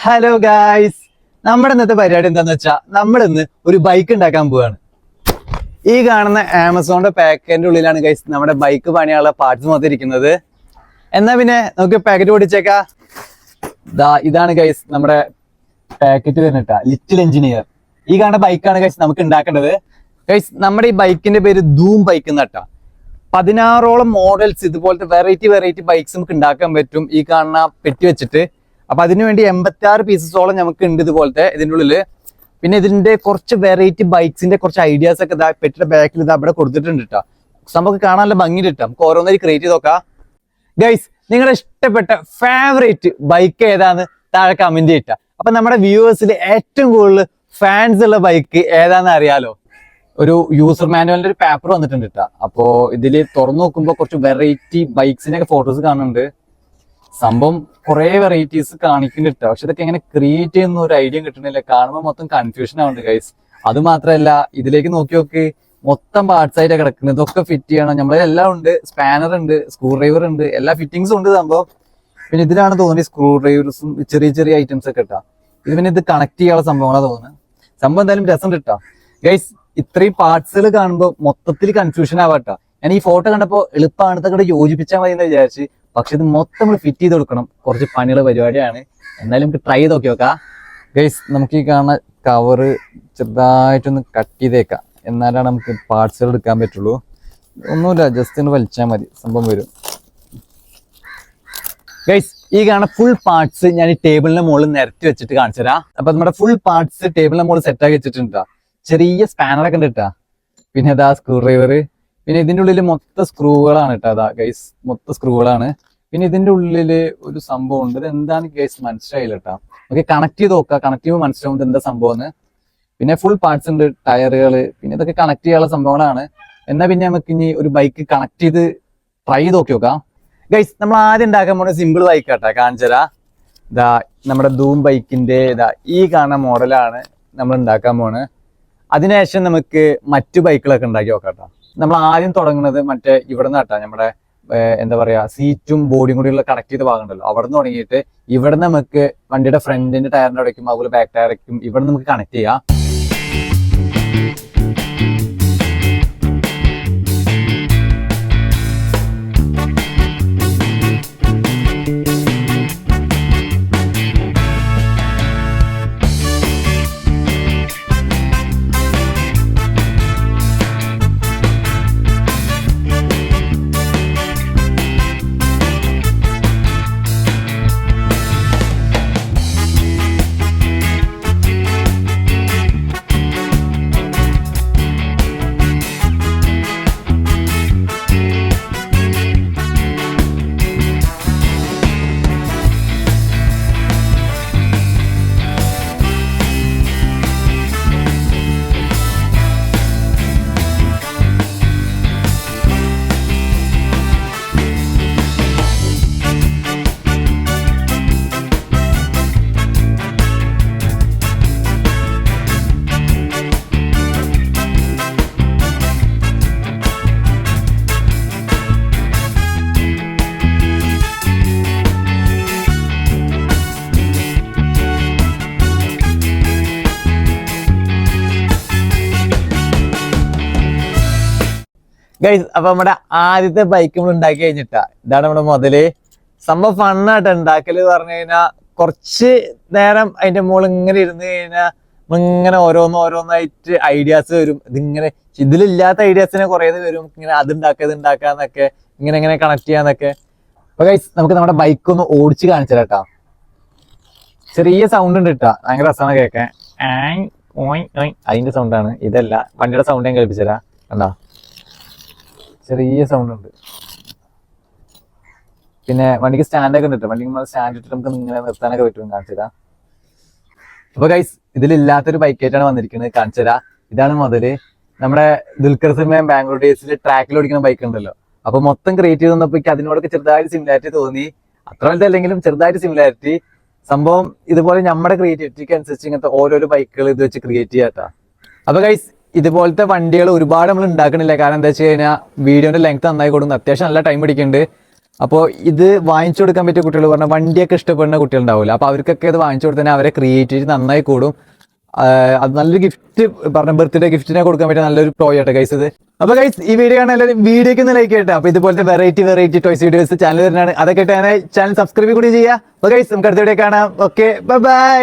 Hello guys, നമ്മുടെ ഇന്നത്തെ പരിപാടി എന്താന്ന് വെച്ചാൽ നമ്മൾ ഇന്ന് ഒരു ബൈക്ക് ഉണ്ടാക്കാൻ പോവാണ്. ഈ കാണുന്ന ആമസോണിന്റെ പാക്കറ്റിന്റെ ഉള്ളിലാണ് ഗൈസ് നമ്മുടെ ബൈക്ക് പണിയാനുള്ള പാർട്സ് മൊത്തം ഇരിക്കുന്നത്. എന്നാ പിന്നെ നമുക്ക് പാക്കറ്റ് പൊടിച്ചേക്കാ. ഇതാണ് ഗൈസ് നമ്മുടെ പാക്കറ്റ് വരുന്നിട്ടാ, ലിറ്റിൽ എഞ്ചിനീയർ. ഈ കാണുന്ന ബൈക്കാണ് ഗൈസ് നമുക്ക് ഉണ്ടാക്കേണ്ടത്. ഗൈസ് നമ്മുടെ ഈ ബൈക്കിന്റെ പേര് ധൂം ബൈക്ക് എന്നട്ടാ. 16ഓളം മോഡൽസ് ഇതുപോലത്തെ വെറൈറ്റി ബൈക്സ് നമുക്ക് ഉണ്ടാക്കാൻ പറ്റും ഈ കാണുന്ന പെട്ടി വെച്ചിട്ട്. അപ്പൊ അതിനുവേണ്ടി 86 പീസസോളം നമുക്ക് ഉണ്ട് ഇതുപോലത്തെ ഇതിൻ്റെ ഉള്ളില്. പിന്നെ ഇതിന്റെ കുറച്ച് വെറൈറ്റി ബൈക്സിന്റെ കുറച്ച് ഐഡിയാസ് ഒക്കെ പെട്ടിയുടെ ബാക്കിൽ അവിടെ കൊടുത്തിട്ടുണ്ട് കേട്ടോ. നമുക്ക് കാണാൻ നല്ല ഭംഗിയിട്ട് കിട്ടാം. നമുക്ക് ഓരോന്നേരി ക്രിയേറ്റ് ചെയ്ത് നോക്കാം. ഗൈസ്, നിങ്ങളുടെ ഇഷ്ടപ്പെട്ട ഫേവറേറ്റ് ബൈക്ക് ഏതാന്ന് താഴെ കമന്റ് ചെയ്തിട്ട. അപ്പൊ നമ്മുടെ വ്യൂവേഴ്സിൽ ഏറ്റവും കൂടുതൽ ഫാൻസ് ഉള്ള ബൈക്ക് ഏതാന്ന് അറിയാലോ. ഒരു യൂസർ മാനുവലിന്റെ ഒരു പേപ്പർ വന്നിട്ടുണ്ട് കേട്ടോ. അപ്പോ ഇതില് തുറന്നു നോക്കുമ്പോൾ കുറച്ച് വെറൈറ്റി ബൈക്സിന്റെ ഒക്കെ ഫോട്ടോസ് കാണുന്നുണ്ട്. സംഭവം കുറെ വെറൈറ്റീസ് കാണിക്കുന്നുണ്ട്. പക്ഷെ ഇതൊക്കെ എങ്ങനെ ക്രിയേറ്റ് ചെയ്യുന്ന ഒരു ഐഡിയ കിട്ടണില്ല. കാണുമ്പോൾ മൊത്തം കൺഫ്യൂഷൻ ആവുന്നുണ്ട് ഗൈസ്. അത് മാത്രമല്ല, ഇതിലേക്ക് നോക്കി മൊത്തം പാർട്സ് ആയിട്ട് കിടക്കുന്നത്. ഇതൊക്കെ ഫിറ്റ് ചെയ്യണം. നമ്മളെല്ലാം ഉണ്ട്. സ്പാനർ ഉണ്ട്, സ്ക്രൂ ഡ്രൈവർ ഉണ്ട്, എല്ലാ ഫിറ്റിങ്സും ഉണ്ട് സംഭവം. പിന്നെ ഇതിലാണ് തോന്നി സ്ക്രൂ ഡ്രൈവേഴ്സും ചെറിയ ഐറ്റംസ് ഒക്കെ ഇട്ടാ. ഇത് പിന്നെ ഇത് കണക്ട് ചെയ്യാനുള്ള സംഭവങ്ങളാണ് തോന്നുന്നത്. സംഭവം എന്തായാലും രസം കിട്ടാ ഗൈസ്. ഇത്രയും പാർട്സുകൾ കാണുമ്പോൾ മൊത്തത്തിൽ കൺഫ്യൂഷൻ ആവാട്ടാ. ഞാൻ ഈ ഫോട്ടോ കണ്ടപ്പോൾ എളുപ്പമാണ്, ഇതൊക്കെ യോജിപ്പിച്ചാൽ മതി എന്ന് വിചാരിച്ച്. പക്ഷെ ഇത് മൊത്തം നമ്മൾ ഫിറ്റ് ചെയ്ത് കൊടുക്കണം. കുറച്ച് പണിയുള്ള പരിപാടിയാണ്. എന്നാലും നമുക്ക് ട്രൈ ചെയ്ത് നോക്കാം ഗൈസ്. നമുക്ക് ഈ കാണുന്ന കവറ് ചെറുതായിട്ടൊന്ന് കട്ട് ചെയ്തേക്കാം. എന്നാലാണ് നമുക്ക് പാർട്സുകൾ എടുക്കാൻ പറ്റുള്ളൂ. ഒന്നുമില്ല, ജസ്റ്റ് ഒന്ന് വലിച്ചാൽ മതി, സംഭവം വരും ഗൈസ്. ഈ കാണുന്ന ഫുൾ പാർട്സ് ഞാൻ ഈ ടേബിളിന്റെ മുകളിൽ നിരത്തി വെച്ചിട്ട് കാണിച്ചു തരാം. അപ്പൊ നമ്മുടെ ഫുൾ പാർട്സ് ടേബിളിന്റെ മുകളിൽ സെറ്റാക്കി വെച്ചിട്ടുണ്ട്. ചെറിയ സ്പാനറൊക്കെ ഉണ്ട് കേട്ടാ. പിന്നെ ഇതാ സ്ക്രൂ ഡ്രൈവർ. പിന്നെ ഇതിന്റെ ഉള്ളിൽ മൊത്തം സ്ക്രൂകളാണ് കേട്ടോ. അതാ ഗൈസ്, മൊത്തം സ്ക്രൂകളാണ്. പിന്നെ ഇതിന്റെ ഉള്ളില് ഒരു സംഭവം ഉണ്ട്. ഇത് എന്താണ് ഗൈസ് മനസ്സിലായില്ല കേട്ടോ. നമുക്ക് കണക്ട് ചെയ്ത് നോക്കാം. കണക്ട് ചെയ്യുമ്പോൾ മനസ്സിലാവും ഇത് എന്താ സംഭവം എന്ന്. പിന്നെ ഫുൾ പാർട്സ് ഉണ്ട്, ടയറുകള്. പിന്നെ ഇതൊക്കെ കണക്ട് ചെയ്യാനുള്ള സംഭവങ്ങളാണ്. എന്നാ പിന്നെ നമുക്ക് ഇനി ഒരു ബൈക്ക് കണക്ട് ചെയ്ത് ട്രൈ ചെയ്ത് നോക്കാം ഗൈസ്. നമ്മൾ ആദ്യം ഉണ്ടാക്കാൻ പോണ സിമ്പിൾ ബൈക്ക് കേട്ടോ, കാണിച്ചരാ. ഇതാ നമ്മുടെ ധൂം ബൈക്കിന്റെ ഈ കാണുന്ന മോഡലാണ് നമ്മൾ ഉണ്ടാക്കാൻ പോണ്. അതിനുശേഷം നമുക്ക് മറ്റു ബൈക്കുകളൊക്കെ ഉണ്ടാക്കി നോക്കാം കേട്ടോ. നമ്മൾ ആദ്യം തുടങ്ങുന്നത് മറ്റേ ഇവിടെ നിന്ന് കേട്ടോ, നമ്മുടെ എന്താ പറയാ, സീറ്റും ബോഡിയും കൂടിയുള്ള കണക്ട് ചെയ്ത ഭാഗം ഉണ്ടല്ലോ, അവിടെ നിന്ന് തുടങ്ങിയിട്ട് ഇവിടെ നമുക്ക് വണ്ടിയുടെ ഫ്രണ്ടിന്റെ ടയറിന്റെ അടയ്ക്കും, അതുപോലെ ബാക്ക് ടയറയ്ക്കും ഇവിടെ നമുക്ക് കണക്ട് ചെയ്യാം. ഗൈസ്, അപ്പൊ നമ്മുടെ ആദ്യത്തെ ബൈക്ക് നമ്മൾ ഉണ്ടാക്കി കഴിഞ്ഞിട്ടാ. ഇതാണ് നമ്മുടെ മുതല്. സംഭവം ഫണ്ണായിട്ട് ഉണ്ടാക്കല് പറഞ്ഞു കഴിഞ്ഞാൽ കുറച്ച് നേരം അതിന്റെ മുകളിൽ ഇങ്ങനെ ഇരുന്ന് കഴിഞ്ഞാൽ ഇങ്ങനെ ഓരോന്നായിട്ട് ഐഡിയാസ് വരും. ഇതിലില്ലാത്ത ഐഡിയാസിനെ കുറെ വരും. ഇങ്ങനെ ഇതുണ്ടാക്കാന്നൊക്കെ ഇങ്ങനെ കണക്ട് ചെയ്യാന്നൊക്കെ. അപ്പൊ ഗൈസ്, നമുക്ക് നമ്മുടെ ബൈക്ക് ഒന്ന് ഓടിച്ച് കാണിച്ചു തരാം. ചെറിയ സൗണ്ട് ഉണ്ട് കേട്ടാ, ഭയങ്കര രസമാണ് കേൾക്കാൻ. അതിന്റെ സൗണ്ടാണ്, ഇതല്ല വണ്ടിയുടെ സൗണ്ട് ഞാൻ കേൾപ്പിച്ചുതരാം. കണ്ടാ, ചെറിയ സൗണ്ട് ഉണ്ട്. പിന്നെ വണ്ടിക്ക് സ്റ്റാൻഡൊക്കെ ഉണ്ട്. വണ്ടിക്ക് സ്റ്റാൻഡ് ഇട്ടിട്ട് നമുക്ക് ഇങ്ങനെ നിർത്താനൊക്കെ പറ്റും. കാണിച്ചുതരാം. അപ്പൊ ഗൈസ്, ഇതിലില്ലാത്തൊരു ബൈക്കായിട്ടാണ് വന്നിരിക്കുന്നത്. കാണിച്ചുതരാം. ഇതാണ് മുതല്. നമ്മുടെ ദുൽഖർ സൽമാൻ ബാംഗ്ലൂർ ഡേയ്സിൽ ട്രാക്കിൽ ഓടിക്കുന്ന ബൈക്ക് ഉണ്ടല്ലോ. അപ്പൊ മൊത്തം ക്രിയേറ്റ് ചെയ്ത് വന്നപ്പോ അതിനോടൊക്കെ ചെറുതായിട്ട് സിമിലാരിറ്റി തോന്നി. അത്ര വലുതല്ലെങ്കിലും ചെറുതായിട്ട് സിമിലാരിറ്റി. സംഭവം ഇതുപോലെ നമ്മുടെ ക്രിയേറ്റിവിറ്റിക്ക് അനുസരിച്ച് ഇങ്ങനത്തെ ഓരോരോ ബൈക്കുകൾ ഇത് വെച്ച് ക്രിയേറ്റ് ചെയ്യാട്ടാ. അപ്പൊ ഗൈസ്, ഇതുപോലത്തെ വണ്ടികൾ ഒരുപാട് നമ്മൾ ഉണ്ടാക്കണില്ല. കാരണം എന്താ വെച്ച് കഴിഞ്ഞാൽ വീഡിയോന്റെ ലെങ്ത് നന്നായി കൊടുക്കുന്നു. അത്യാവശ്യം നല്ല ടൈം പിടിക്കുന്നുണ്ട്. അപ്പോൾ ഇത് വാങ്ങിച്ചു കൊടുക്കാൻ പറ്റിയ കുട്ടികൾ പറഞ്ഞാൽ വണ്ടിയൊക്കെ ഇഷ്ടപ്പെടുന്ന കുട്ടികളുണ്ടാവില്ല. അപ്പോൾ അവർക്കൊക്കെ ഇത് വാങ്ങിച്ചു കൊടുത്താൽ അവരെ ക്രിയേറ്റിവിറ്റി നന്നായി കൂടും. അത് നല്ലൊരു ഗിഫ്റ്റ് പറഞ്ഞ ബർത്ത്ഡേ ഗിഫ്റ്റിനെ കൊടുക്കാൻ പറ്റിയ നല്ലൊരു ടോയ് ആട്ടെ ഗൈസ് ഇത്. അപ്പൊ ഗൈസ് ഈ വീഡിയോ കാണാൻ എല്ലാവരും വീഡിയോക്ക് ഒന്ന് ലൈക്ക് ചെയ്യട്ടെ. അപ്പൊ ഇതുപോലത്തെ വെറൈറ്റി ടോയ്സ് വീഡിയോസ് ചാനൽ വരുന്നതാണ്. അതൊക്കെ ചാനൽ സബ്സ്ക്രൈബ് കൂടി ചെയ്യുക. അപ്പൊ ഗൈസ് നമുക്ക് അടുത്ത വീഡിയോ കാണാം. Okay bye.